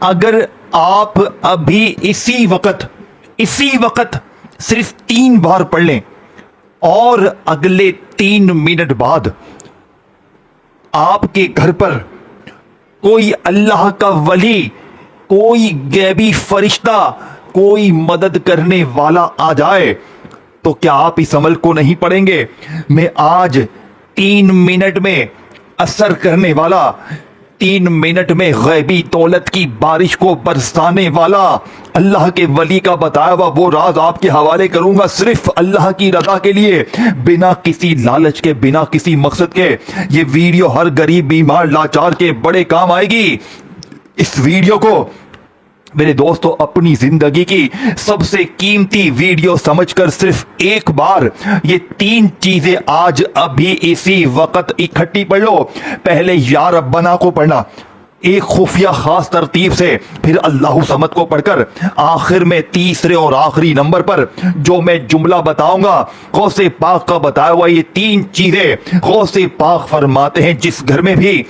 اگر آپ ابھی اسی وقت صرف 3 بار پڑھ لیں اور اگلے 3 منٹ بعد آپ کے گھر پر کوئی اللہ کا ولی، کوئی غیبی فرشتہ، کوئی مدد کرنے والا آ جائے تو کیا آپ اس عمل کو نہیں پڑھیں گے؟ میں آج 3 منٹ میں اثر کرنے والا، 3 منٹ میں غیبی دولت کی بارش کو برسانے والا اللہ کے ولی کا بتایا ہوا وہ راز آپ کے حوالے کروں گا، صرف اللہ کی رضا کے لیے، بنا کسی لالچ کے، بنا کسی مقصد کے۔ یہ ویڈیو ہر غریب، بیمار، لاچار کے بڑے کام آئے گی۔ اس ویڈیو کو میرے دوستو اپنی زندگی کی سب سے قیمتی ویڈیو سمجھ کر صرف ایک بار یہ 3 چیزیں آج ابھی اسی وقت اکٹھی پڑھ لو۔ پہلے یا ربنا کو پڑھنا ایک خفیہ خاص ترتیب سے، پھر اللہ صمد کو پڑھ کر آخر میں تیسرے اور آخری نمبر پر جو میں جملہ بتاؤں گا غوث پاک کا بتایا ہوا یہ 3 چیزیں غوث پاک فرماتے ہیں جس گھر میں بھی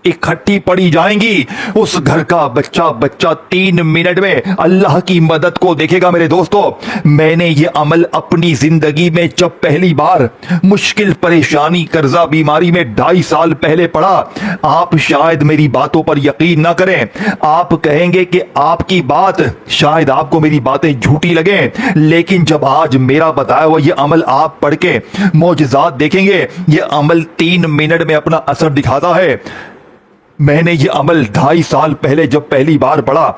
اکٹھی پڑی جائیں گی اس گھر کا بچہ 3 منٹ میں اللہ کی مدد کو دیکھے گا۔ میرے دوستو، میں نے یہ عمل اپنی زندگی میں جب پہلی بار مشکل، پریشانی، قرضہ، بیماری میں 2.5 سال پہلے پڑھا، آپ شاید میری باتوں پر یقین نہ کریں، آپ کہیں گے کہ آپ کی بات، شاید آپ کو میری باتیں جھوٹی لگیں، لیکن جب آج میرا بتایا ہوا یہ عمل آپ پڑھ کے معجزات دیکھیں گے، یہ عمل 3 منٹ میں اپنا اثر دکھاتا ہے۔ میں نے یہ عمل 2.5 سال پہلے جب پہلی بار پڑھا،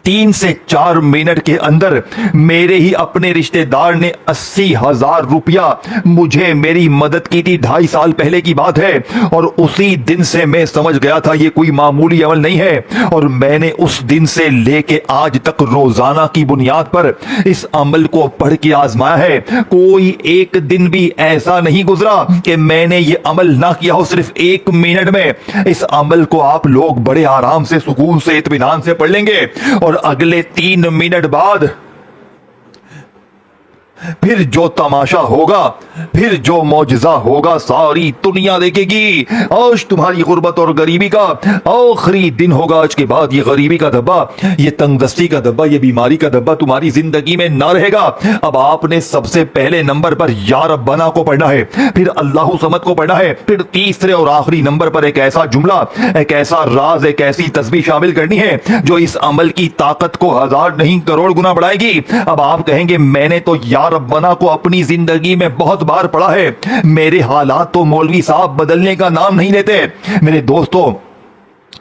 3 سے 4 منٹ کے اندر میرے ہی اپنے رشتہ دار نے 80,000 روپیہ مجھے میری مدد کی تھی۔ 2.5 سال پہلے کی بات ہے، اور اسی دن سے میں سمجھ گیا تھا یہ کوئی معمولی عمل نہیں ہے، اور میں نے اس دن سے لے کے آج تک روزانہ کی بنیاد پر اس عمل کو پڑھ کے آزمایا ہے۔ کوئی ایک دن بھی ایسا نہیں گزرا کہ میں نے یہ عمل نہ کیا ہو۔ صرف 1 منٹ میں اس عمل کو آپ لوگ بڑے آرام سے، سکون سے، اطمینان سے پڑھ لیں گے، اور اگلے 3 منٹ بعد پھر جو تماشا ہوگا، پھر جو معجزہ ہوگا، ساری دنیا دیکھے گی۔ آج تمہاری غربت اور غریبی کا آخری دن ہوگا۔ آج کے بعد یہ غریبی کا دبا، یہ تنگ دستی کا دبا، یہ بیماری کا دبا تمہاری زندگی میں نہ رہے گا۔ اب آپ نے سب سے پہلے نمبر پر یا ربنا کو پڑھنا ہے، پھر اللہ صمد کو پڑھنا ہے، پھر تیسرے اور آخری نمبر پر ایک ایسا جملہ، ایک ایسا راز، ایک ایسی تسبیح شامل کرنی ہے جو اس عمل کی طاقت کو 1000 نہیں کروڑ گنا بڑھائے گی۔ اب آپ کہیں گے میں نے تو یا ربنا کو اپنی زندگی میں بہت بار پڑھا ہے، میرے حالات تو مولوی صاحب بدلنے کا نام نہیں لیتے۔ میرے دوستو،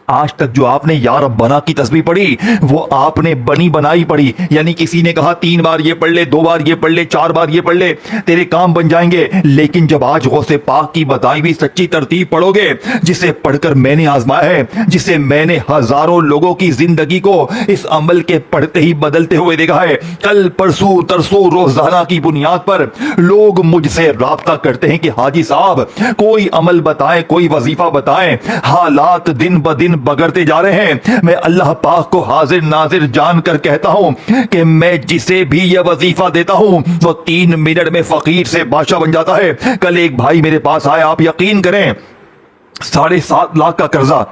آج تک جو آپ نے یا ربنا کی تسبیح پڑھی وہ آپ نے بنی بنائی پڑھی، یعنی کسی نے کہا 3 بار یہ پڑھ لے، 2 بار یہ پڑھ لے، 4 بار یہ پڑھ لے، تیرے کام بن جائیں گے۔ لیکن جب آج غوث پاک کی بتائی ہوئی سچی ترتیب پڑھو گے، جسے پڑھ کر میں نے آزمایا ہے، جسے میں نے ہزاروں لوگوں کی زندگی کو اس عمل کے پڑھتے ہی بدلتے ہوئے دیکھا ہے، کل پرسوں ترسوں روزانہ کی بنیاد پر لوگ مجھ سے رابطہ کرتے ہیں کہ حاجی صاحب کوئی عمل بتائیں، کوئی وظیفہ بتائیں، حالات دن بدن بگڑتے جا رہے ہیں۔ میں اللہ پاک کو حاضر ناظر جان کر کہتا ہوں کہ میں جسے بھی یہ وظیفہ دیتا ہوں وہ 3 منٹ میں فقیر سے بادشاہ بن جاتا ہے۔ کل ایک بھائی میرے پاس آئے، آپ یقین کریں 7.5 لاکھ کا قرضہ،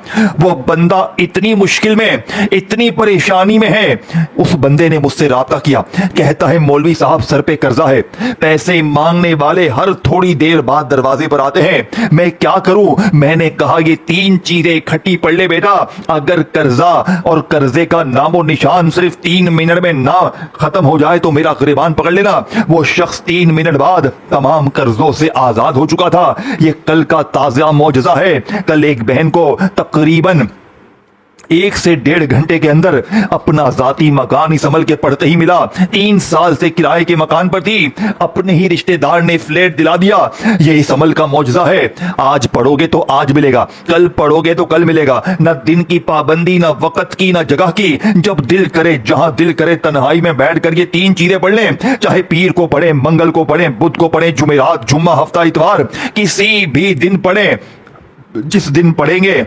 وہ بندہ اتنی مشکل میں، اتنی پریشانی میں ہے، اس بندے نے مجھ سے رابطہ کیا، کہتا ہے مولوی صاحب سر پہ قرضہ ہے، پیسے مانگنے والے ہر تھوڑی دیر بعد دروازے پر آتے ہیں، میں کیا کروں؟ میں نے کہا یہ 3 چیزیں اکٹھی پڑھ لے بیٹا، اگر قرضہ اور قرضے کا نام و نشان صرف 3 منٹ میں نہ ختم ہو جائے تو میرا گریبان پکڑ لینا۔ وہ شخص 3 منٹ بعد تمام قرضوں سے آزاد ہو چکا تھا۔ یہ کل کا تازہ معجزہ ہے۔ کل ایک بہن کو تقریباً 1 سے 1.5 گھنٹے کے اندر اپنا ذاتی مکان اس عمل کے پڑھتے ہی ملا۔ 3 سال سے کرائے کے مکان پر تھی، اپنے ہی رشتہ دار نے فلیٹ دلا دیا۔ یہ اس عمل کا معجزہ ہے۔ آج پڑھو گے تو آج ملے گا، کل پڑھو گے تو کل ملے گا۔ نہ دن کی پابندی، نہ وقت کی، نہ جگہ کی، جب دل کرے، جہاں دل کرے، تنہائی میں بیٹھ کر یہ 3 چیزیں پڑھ لیں، چاہے پیر کو پڑھیں، منگل کو پڑھیں، بدھ کو پڑھیں، جمعرات، جمعہ، ہفتہ، اتوار، کسی بھی دن پڑھیں۔ جس دن پڑھیں گے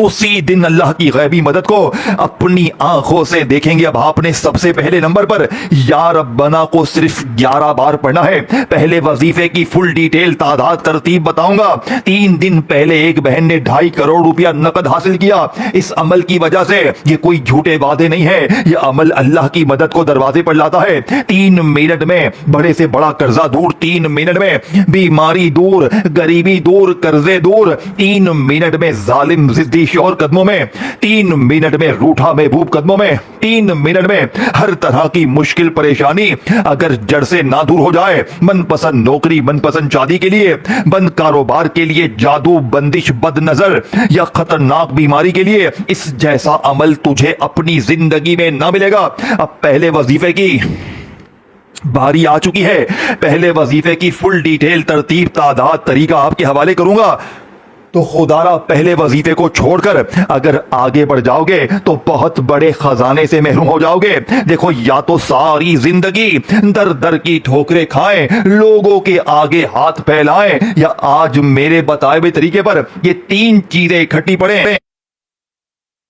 उसी दिन अल्लाह की गैबी मदद को अपनी आंखों से देखेंगे। अब आपने सबसे पहले नंबर पर या रब्बना को सिर्फ 11 बार पढ़ना है। पहले वजीफे की फुल डिटेल तादाद तरतीब बताऊंगा। 3 दिन पहले एक बहन ने 2.5 करोड़ रुपया नकद हासिल किया इस अमल की वजह से। ये कोई झूठे वादे नहीं है, ये अमल अल्लाह की मदद को दरवाजे पर लाता है। 3 मिनट में बड़े से बड़ा कर्जा दूर, 3 मिनट में बीमारी दूर, गरीबी दूर, कर्जे दूर, 3 मिनट में जालिम जिद्दी शौहर कदमों में, 3 मिनट में रूठा महबूब कदमों में, 3 मिनट में हर तरह की मुश्किल परेशानी अगर जड़ से ना दूर हो जाए। मनपसंद नौकरी, मनपसंद शादी के लिए, बंद कारोबार के लिए, जादू, बंदिश, बद नजर या खतरनाक बीमारी के लिए, इस जैसा अमल तुझे अपनी जिंदगी में ना मिलेगा। अब पहले वजीफे की बारी आ चुकी है। पहले वजीफे की फुल डिटेल तरतीब तादाद तरीका आपके हवाले करूंगा। तो खुदारा पहले वजीफे को छोड़कर अगर आगे बढ़ जाओगे तो बहुत बड़े खजाने से महरूम हो जाओगे। देखो, या तो सारी जिंदगी दर दर की ठोकरें खाएं, लोगों के आगे हाथ फैलाएं, या आज मेरे बताए हुए तरीके पर ये 3 चीजें इकट्ठी पड़े।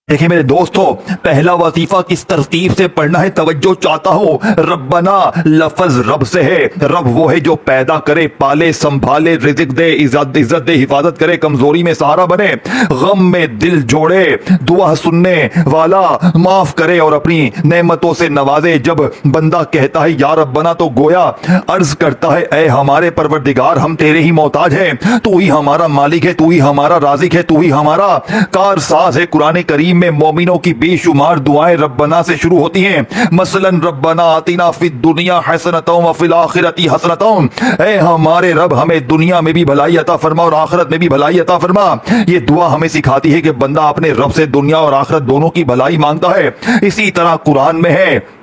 देखिए मेरे दोस्तों, पहला वजीफा किस तरतीब से पढ़ना है तवज्जो चाहता हूं। रब्बना लफ्ज रब से है। रब वो है जो पैदा करे, पाले, संभाले, रिज़्क़ दे, इज्जत दे, हिफाजत करे, कमजोरी में सहारा बने, गम में दिल जोड़े, दुआ सुनने वाला, माफ करे और अपनी नेमतों से नवाजे। जब बंदा कहता है या रब्बना तो गोया अर्ज करता है, ऐ हमारे परवरदिगार, हम तेरे ही मोहताज हैं, तू ही हमारा मालिक है, तू ही हमारा राज़िक है, तू ही हमारा कारसाज है। कुरान करीम में मोमिनों की बेशुमार दुआएं रब्बना से शुरू होती हैं। मसलन रब्बना आतिना फिद दुनिया हसनतम व फिल आखिरती हसनतम, ऐ हमारे रब हमें दुनिया में भी भलाई अता फरमा और आखिरत में भी भलाई अता फरमा। ये दुआ हमें सिखाती है कि बंदा अपने रब से दुनिया और आखिरत दोनों की भलाई मांगता है। इसी तरह कुरान में है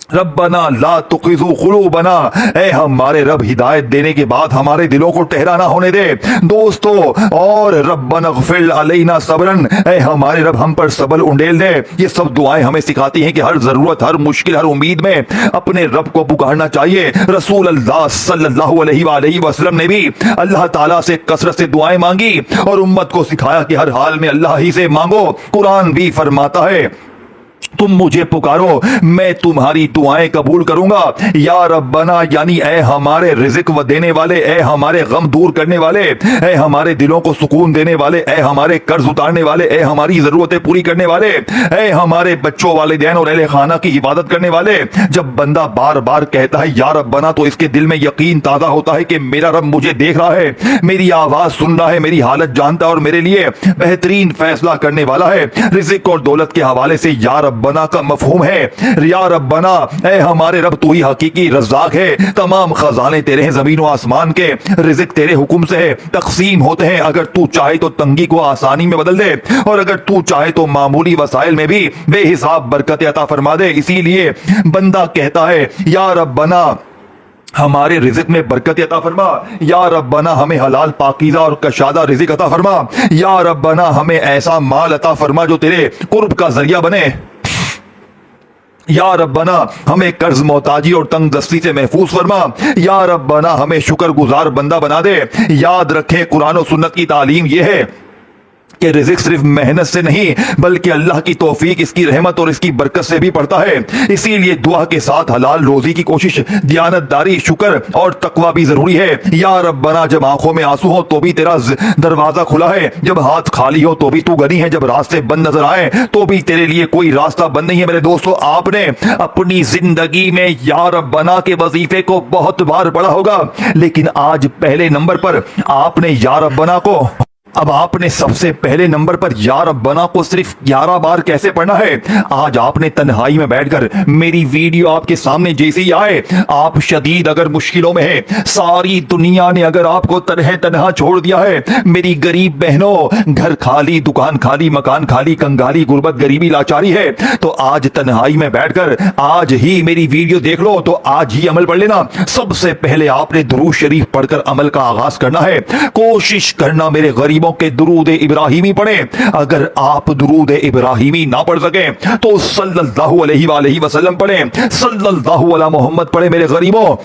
रब्बना ला तुक़िज़ु क़ुलूबना, ऐ हमारे रब हिदायत देने के बाद हमारे दिलों को ठहरा ना होने दे। दोस्तों, और रब्बना ग़फ़िर अलैना सब्रन, ऐ हमारे रब हम पर सब्र उंडेल दे। ये सब दुआएं हमें सिखाती हैं कि हर जरूरत, हर मुश्किल, हर उम्मीद में अपने रब को पुकारना चाहिए। रसूल अल्लाह सल्लल्लाहु अलैहि वसल्लम ने भी अल्लाह ताला से कसरत से दुआएं मांगी और उम्मत को सिखाया कि हर हाल में अल्लाह ही से मांगो। कुरान भी फरमाता है, तुम मुझे पुकारो मैं तुम्हारी दुआएं कबूल करूंगा। या रब्बना यानी ऐ हमारे रिज़्क़ व देने वाले, ऐ हमारे गम दूर करने वाले, ऐ हमारे दिलों को सुकून देने वाले, ऐ हमारे कर्ज उतारने वाले, ऐ हमारी जरूरतें पूरी करने वाले, ऐ हमारे बच्चों, वालिदैन और अहले खाना की हिफाजत करने वाले। जब बंदा बार बार कहता है या रब्बना तो इसके दिल में यकीन ताज़ा होता है कि मेरा रब मुझे देख रहा है, मेरी आवाज सुन रहा है, मेरी हालत जानता है और मेरे लिए बेहतरीन फैसला करने वाला है। रिज़्क़ और दौलत के हवाले से या रब्बना का मफहूम है, या रब्बना ऐ हमारे रब तू ही हकीकी रज़्ज़ाक़ है, तमाम खजाने तेरे हैं ज़मीन व आसमान के, रिज़्क़ तेरे हुक्म से है, तक़सीम होते हैं। अगर तू चाहे तो तंगी को आसानी में बदल दे और अगर तू चाहे तो मामूली वसाइल में भी बेहिसाब बरकत अता फरमा दे। इसीलिए बंदा कहता है या रब्बना हमारे रिज़्क़ में बरकत अता फरमा, या रब्बना हमें हलाल पाकीज़ा और कशादा रिज़्क़ अता फरमा, या रब्बना हमें ऐसा माल अता फरमा जो तेरे कुर्ब का जरिया बने, या रब्बना हमें कर्ज मोहताजी और तंग दस्ती से महफूज फरमा, या रब्बना हमें शुक्रगुजार बंदा बना दे। याद रखें, कुरान और सुन्नत की तालीम यह है कि रिज़्क़ सिर्फ मेहनत से नहीं बल्कि अल्लाह की तौफीक, इसकी रहमत और इसकी बरकत से भी पड़ता है। इसीलिए दुआ के साथ हलाल रोजी की कोशिश, दियानतदारी, शुक्र और तकवा भी जरूरी है। या रब्बना जब आंखों में आंसू हो तो भी तेरा दरवाजा खुला है, जब हाथ खाली हो तो भी तू गनी है, जब रास्ते बंद नजर आए तो भी तेरे लिए कोई रास्ता बंद नहीं है। मेरे दोस्तों, आपने अपनी जिंदगी में या रब्बना के वजीफे को बहुत बार पढ़ा होगा, लेकिन आज पहले नंबर पर आपने या रब्बना को, अब आपने सबसे पहले नंबर पर या रब्बना को सिर्फ 11 बार कैसे पढ़ना है। आज आपने तन्हाई में बैठकर मेरी वीडियो आपके सामने जैसे ही आए, आप शदीद अगर मुश्किलों में है, सारी दुनिया ने अगर आपको तरह तन्हा छोड़ दिया है, मेरी गरीब बहनों, घर खाली, दुकान खाली, मकान खाली, कंगाली, गुर्बत, गरीबी, लाचारी है, तो आज तन्हाई में बैठकर आज ही मेरी वीडियो देख लो, तो आज ही अमल पढ़ लेना। सबसे पहले आपने दुरूद शरीफ पढ़कर अमल का आगाज करना है। कोशिश करना मेरे गरीब के दुरूद इब्राहिमी पढ़े। अगर आप दुरूद इब्राहिमी ना पढ़ सके तो सल्लल्लाहु अलैहि वसल्लम पढ़े, सल्लल्लाहु अला मोहम्मद पढ़े। मेरे गरीबों,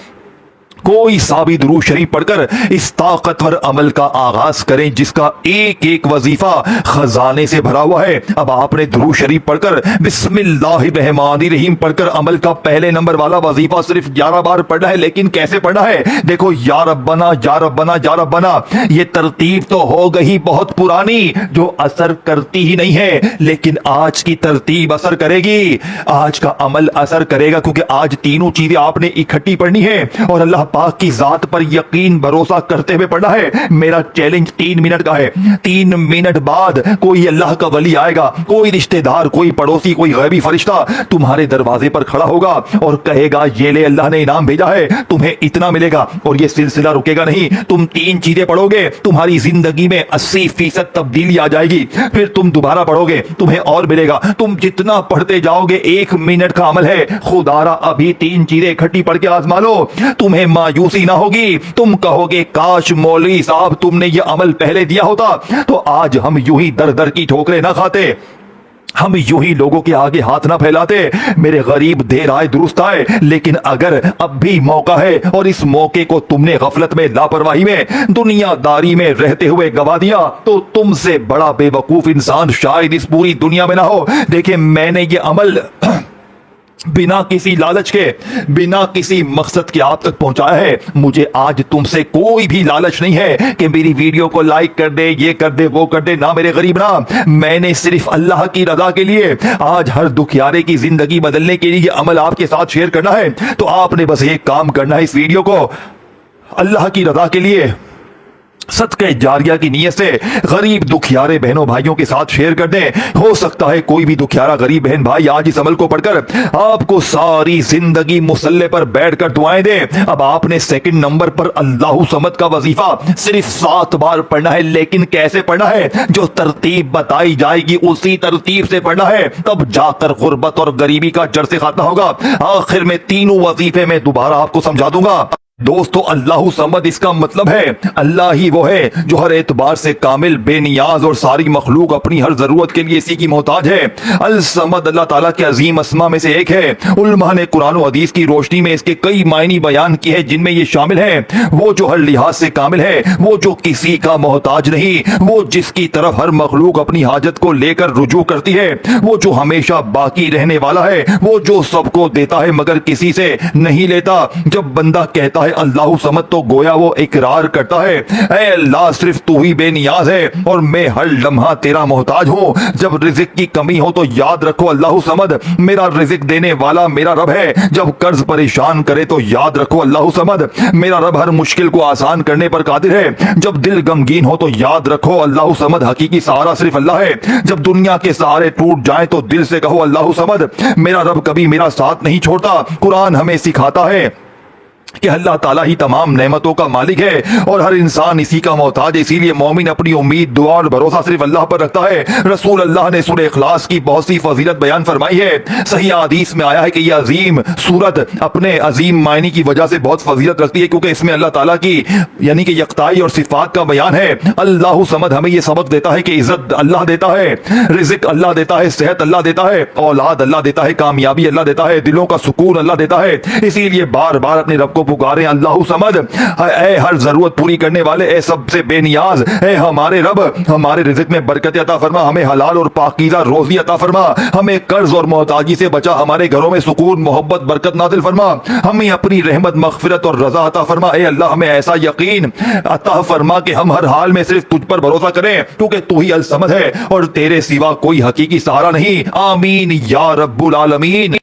कोई साबित दुरूद शरीफ पढ़कर इस ताकतवर अमल का आगाज करें जिसका एक एक वजीफा खजाने से भरा हुआ है। अब आपने दुरूद शरीफ पढ़कर बिस्मिल्लाहिर्रहमानिर्रहीम पढ़कर अमल का पहले नंबर वाला वजीफा सिर्फ 11 बार पढ़ना है। लेकिन कैसे पढ़ना है? देखो, या रब्बना या रब्बना या रब्बना, ये तरतीब तो हो गई बहुत पुरानी जो असर करती ही नहीं है, लेकिन आज की तरतीब असर करेगी, आज का अमल असर करेगा, क्योंकि आज तीनों चीजें आपने इकट्ठी पढ़नी है और अल्लाह पाक की जात पर यकीन भरोसा करते हुए पढ़ना है। मेरा चैलेंज 3 मिनट का है। 3 मिनट बाद कोई अल्लाह का वली आएगा, कोई रिश्तेदार, कोई पड़ोसी, कोई गैबी फरिश्ता तुम्हारे दरवाजे पर खड़ा होगा और कहेगा ये ले अल्लाह ने इनाम भेजा है, तुम्हें इतना मिलेगा। और ये सिलसिला रुकेगा नहीं। तुम 3 चीजें पढ़ोगे, तुम्हारी जिंदगी में 80% तब्दीली आ जाएगी। फिर तुम दोबारा पढ़ोगे, तुम्हें और मिलेगा। तुम जितना पढ़ते जाओगे, 1 मिनट का अमल है। खुदारा अभी 3 चीजें इकट्ठी पढ़ के आजमा लो, तुम्हें मायूसी ना होगी। तुम कहोगे काश मौलवी साहब तुमने ये अमल पहले दिया होता तो आज हम यूं ही दर दर की ठोकरें ना खाते, हम यूं ही लोगों के आगे हाथ ना फैलाते। मेरे गरीब देर आए दुरुस्त आए, लेकिन अगर अब भी मौका है और इस मौके को तुमने गफलत में, लापरवाही में, दुनियादारी में रहते हुए गवा दिया तो तुमसे बड़ा बेवकूफ इंसान शायद इस पूरी दुनिया में ना हो। देखिए, मैंने ये अमल बिना किसी लालच के, बिना किसी मकसद के आप तक पहुंचाया है। मुझे आज तुमसे कोई भी लालच नहीं है कि मेरी वीडियो को लाइक कर दे, ये कर दे, वो कर दे। ना मेरे गरीब ना, मैंने सिर्फ अल्लाह की रजा के लिए आज हर दुखियारे की जिंदगी बदलने के लिए ये अमल आपके साथ शेयर करना है। तो आपने बस एक काम करना है, इस वीडियो को अल्लाह की रजा के लिए सदके जारिया की नीयत से गरीब दुखियारे बहनों भाइयों के साथ शेयर कर दें। हो सकता है कोई भी दुखियारा गरीब बहन भाई आज इस अमल को पढ़कर आपको सारी जिंदगी मुसल्ले पर बैठकर दुआएं दे। अब आपने सेकंड नंबर पर अल्लाहु समद का वजीफा सिर्फ 7 बार पढ़ना है। लेकिन कैसे पढ़ना है? जो तरतीब बताई जाएगी उसी तरतीब से पढ़ना है, तब जाकर गुर्बत और गरीबी का जड़ से खात्मा होगा। आखिर में तीनों वजीफे में दोबारा आपको समझा दूंगा। दोस्तों, अल्लाहु समद इसका मतलब है अल्लाह ही वो है जो हर एतबार से कामिल, बेनियाज और सारी मखलूक अपनी हर जरूरत के लिए इसी की मोहताज है। अल समद अल्लाह ताला के अजीम अस्मा में से एक है। उलमा ने कुरान और हदीस की रोशनी में इसके कई मायनी बयान किए हैं, जिनमें ये शामिल है वो जो हर लिहाज से कामिल है, वो जो किसी का मोहताज नहीं, वो जिसकी तरफ हर मखलूक अपनी हाजत को लेकर रुजू करती है, वो जो हमेशा बाकी रहने वाला है, वो जो सबको देता है मगर किसी से नहीं लेता। जब बंदा कहता है अल्लाहु समद तो गोया वो इकरार करता है, ऐ अल्लाह सिर्फ तू ही बेनियाज है और मैं हर लम्हा तेरा मोहताज हूँ। जब रिज़्क़ की कमी हो तो याद रखो अल्लाहु समद मेरा रिज़्क़ देने वाला मेरा रब है। जब कर्ज परेशान करे तो याद रखो अल्लाहु समद मेरा रब हर मुश्किल को आसान करने पर कादिर है। जब दिल गमगीन हो तो याद रखो अल्लाहु समद हकीकी सहारा सिर्फ अल्लाह है। जब दुनिया के सहारे टूट जाए तो दिल से कहो अल्लाहु समद मेरा रब कभी मेरा साथ नहीं छोड़ता। कुरान हमें सिखाता है कि अल्लाह ताला ही तमाम नेमतों का मालिक है और हर इंसान इसी का मोहताज है। इसीलिए मोमिन अपनी उम्मीद, दुआ और भरोसा सिर्फ अल्लाह पर रखता है। रसूल अल्लाह ने सूरह इखलास की बहुत सी फजीलत बयान फरमाई है। सही हदीस में आया है कि यह अजीम सूरत अपने अजीम मायने की वजह से बहुत फजीलत रखती है, क्योंकि इसमें अल्लाह ताला की यानी कि यकताई और सिफात का बयान है। अल्लाहु समद हमें यह सबक देता है कि इज्जत अल्लाह देता है, रिज़्क़ अल्लाह देता है, सेहत अल्लाह देता है, औलाद अल्लाह देता है, कामयाबी अल्लाह देता है, दिलों का सुकून अल्लाह देता है। इसीलिए बार बार अपने रब को पुकारे अल्लाहु समद, ऐ हर जरूरत पूरी करने वाले, ऐ सबसे बेनियाज, ऐ हमारे रब हमारे रिज़्क़ में बरकत अता फरमा, हमें हलाल और पाकीज़ा रोजी अता फरमा, हमें कर्ज और मोहताजी से बचा, हमारे घरों में सुकून, मोहब्बत, बरकत नाज़िल फरमा, हमें अपनी रहमत, मग़फ़िरत और रज़ा अता फरमा। ऐ अल्लाह हमें ऐसा यकीन अता फरमा कि हम हर हाल में सिर्फ तुझ पर भरोसा करें, क्योंकि तू ही अल समद है और तेरे सिवा कोई हकीकी सहारा नहीं। आमीन या रब्बुल आलमीन।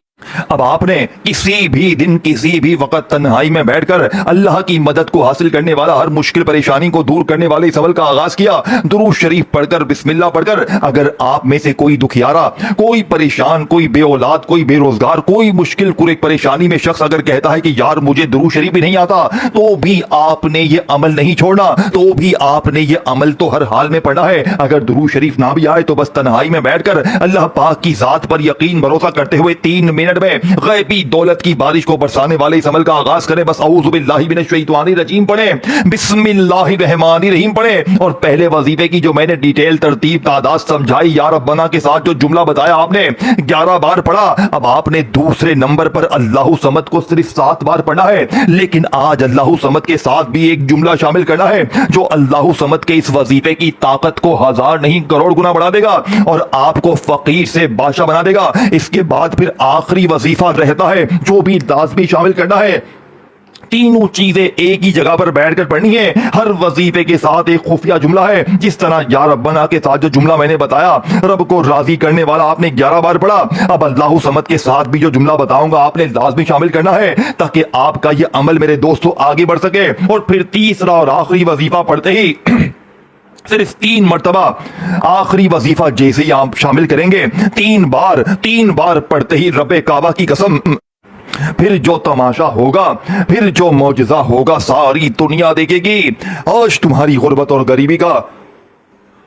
अब आपने किसी भी दिन किसी भी वक्त तन्हाई में बैठकर अल्लाह की मदद को हासिल करने वाला, हर मुश्किल परेशानी को दूर करने वाले इस अमल का आगाज किया, दुरूद शरीफ पढ़कर, बिस्मिल्लाह पढ़कर। अगर आप में से कोई दुखियारा, कोई परेशान, कोई बे औलाद, कोई बेरोजगार, कोई मुश्किल कुरेक परेशानी में शख्स अगर कहता है कि यार मुझे दुरूद शरीफ भी नहीं आता, तो भी आपने ये अमल नहीं छोड़ना, तो भी आपने ये अमल तो हर हाल में पढ़ना है। अगर दुरूद शरीफ ना भी आए तो बस तन्हाई में बैठकर अल्लाह पाक की जात पर यकीन भरोसा करते हुए 3 मिनट में غیبی دولت کی بارش کو برسانے والے اس عمل کا آغاز کریں. بس اعوذ باللہ من الشیطان الرجیم پڑھیں, بسم اللہ الرحمن الرحیم پڑھیں, اور پہلے وظیفے کی جو میں نے ڈیٹیل ترتیب تعداد سمجھائی یا ربنا کے ساتھ جو جملہ بتایا آپ نے 11 بار پڑھا. اب آپ نے دوسرے نمبر پر اللہ صمد کو صرف 7 بار پڑھنا ہے, لیکن آج اللہ صمد کے ساتھ بھی ایک جملہ شامل کرنا ہے جو اللہ صمد کے اس وظیفے کی طاقت کو 1000 نہیں کروڑ گنا بڑھا دے گا اور آپ کو فقیر سے بادشاہ بنا دے گا. اس کے بعد پھر آخری وظیفہ رہتا ہے جو بھی لازمی شامل کرنا ہے. تینوں چیزیں ایک ہی جگہ پر بیٹھ کر پڑھنی ہے. ہر وظیفے کے ساتھ ایک خفیہ جملہ ہے. جس طرح یا ربنا کے ساتھ جو جملہ میں نے بتایا رب کو راضی کرنے والا آپ نے 11 بار پڑھا, اب اللہ صمد کے ساتھ بھی جو جملہ بتاؤں گا آپ نے لازمی شامل کرنا ہے تاکہ آپ کا یہ عمل میرے دوستوں آگے بڑھ سکے. اور پھر تیسرا اور آخری وظیفہ پڑھتے ہی صرف 3 مرتبہ آخری وظیفہ جیسے ہی آپ شامل کریں گے 3 بار پڑھتے ہی رب کعبہ کی قسم پھر جو تماشا ہوگا, پھر جو معجزہ ہوگا ساری دنیا دیکھے گی. آج تمہاری غربت اور غریبی کا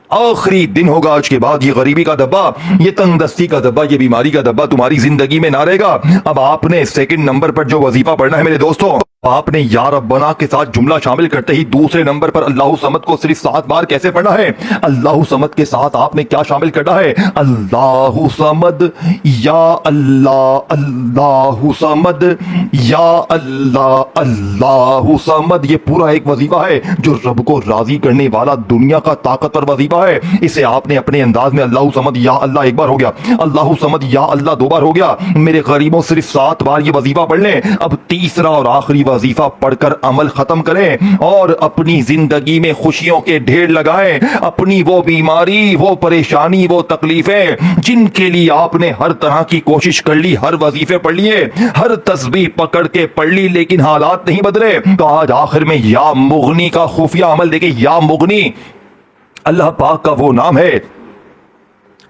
آخری دن ہوگا. آج کے بعد یہ غریبی کا دبا, یہ تنگ دستی کا دبا, یہ بیماری کا دبا تمہاری زندگی میں نہ رہے گا. اب آپ نے سیکنڈ نمبر پر جو وظیفہ پڑھنا ہے میرے دوستوں, آپ نے یا ربنا کے ساتھ جملہ شامل کرتے ہی دوسرے نمبر پر اللہ صمد کو صرف 7 بار کیسے پڑھنا ہے. اللہ صمد کے ساتھ آپ نے کیا شامل کرنا ہے, اللہ صمد یا اللہ, اللہ صمد یا اللہ, اللہ صمد. یہ پورا ایک وظیفہ ہے جو رب کو راضی کرنے والا دنیا کا طاقتور وظیفہ ہے. اسے آپ نے اپنے انداز میں اللہ صمد یا اللہ 1 بار ہو گیا, اللہ صمد یا اللہ 2 بار ہو گیا. میرے غریبوں صرف 7 بار یہ وظیفہ پڑھ لیں. اب تیسرا اور آخری وظیفہ پڑھ کر عمل ختم کریں اور اپنی زندگی میں خوشیوں کے ڈھیر لگائیں. اپنی وہ بیماری, وہ پریشانی, وہ تکلیفیں جن کے لیے آپ نے ہر طرح کی کوشش کر لی, ہر وظیفے پڑھ لیے, ہر تسبیح پکڑ کے پڑھ لی, لیکن حالات نہیں بدلے, تو آج آخر میں یا مغنی کا خفیہ عمل دیکھیں. یا مغنی اللہ پاک کا وہ نام ہے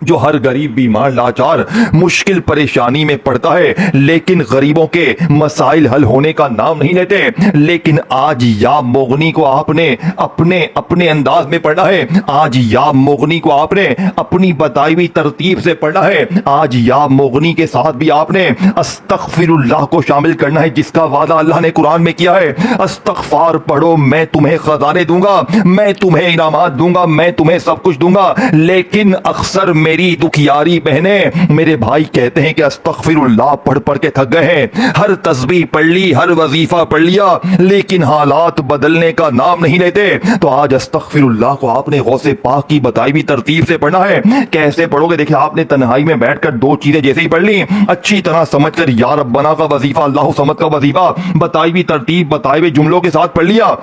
جو ہر غریب, بیمار, لاچار, مشکل پریشانی میں پڑتا ہے لیکن غریبوں کے مسائل حل ہونے کا نام نہیں لیتے. لیکن آج یا مغنی کو آپ نے اپنے انداز میں پڑھنا ہے. آج یا مغنی کو آپ نے اپنی بتائی ہوئی ترتیب سے پڑھنا ہے. آج یا مغنی کے ساتھ بھی آپ نے استغفر اللہ کو شامل کرنا ہے جس کا وعدہ اللہ نے قرآن میں کیا ہے. استغفار پڑھو, میں تمہیں خزانے دوں گا, میں تمہیں انعامات دوں گا, میں تمہیں سب کچھ دوں گا. لیکن اکثر میری دکھیاری بہنیں, میرے بھائی کہتے ہیں کہ استغفر اللہ پڑھ کے تھک گئے ہیں, ہر تسبیح پڑھ لی, ہر وظیفہ پڑھ لیا, لیکن حالات بدلنے کا نام نہیں لیتے. تو آج استغفر اللہ کو آپ نے غوث پاک کی بتائی ہوئی ترتیب سے پڑھنا ہے. کیسے پڑھو گے, دیکھیں آپ نے تنہائی میں بیٹھ کر 2 چیزیں جیسے ہی پڑھ لی, اچھی طرح سمجھ کر یا ربنا کا وظیفہ, اللہ صمد کا وظیفہ بتائی ہوئی ترتیب, بتائے ہوئے جملوں کے ساتھ پڑھ لیا,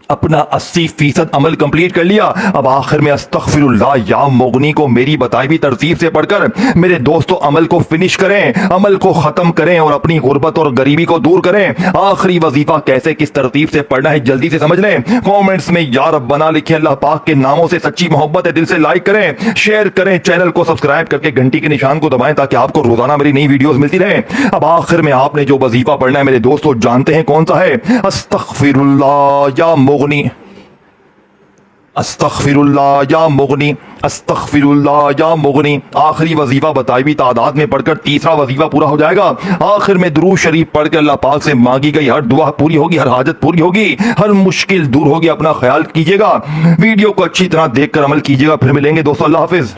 اپنا 80% عمل کمپلیٹ کر لیا. اب آخر میں استغفر اللہ یا مغنی کو میری بتائی ہوئی ترتیب سے پڑھ کر میرے دوستو عمل کو فنش کریں, عمل کو ختم کریں اور اپنی غربت اور غریبی کو دور کریں. آخری وظیفہ کیسے کس ترتیب سے پڑھنا ہے جلدی سے سمجھ لیں. کامنٹس میں یا ربنا لکھیں. اللہ پاک کے ناموں سے سچی محبت ہے, دل سے لائک کریں, شیئر کریں, چینل کو سبسکرائب کر کے گھنٹی کے نشان کو دبائیں تاکہ آپ کو روزانہ میری نئی ویڈیوز ملتی رہیں. اب آخر میں آپ نے جو وظیفہ پڑھنا ہے میرے دوستو جانتے ہیں کون سا ہے؟ استغفر اللہ یا مغنی, استغفر اللہ یا مغنی, استغفر اللہ یا مغنی. آخری وظیفہ بتائی ہوئی تعداد میں پڑھ کر تیسرا وظیفہ پورا ہو جائے گا. آخر میں درود شریف پڑھ کے اللہ پاک سے مانگی گئی ہر دعا پوری ہوگی, ہر حاجت پوری ہوگی, ہر مشکل دور ہوگی. اپنا خیال کیجیے گا, ویڈیو کو اچھی طرح دیکھ کر عمل کیجیے گا. پھر ملیں گے دوستو, اللہ حافظ.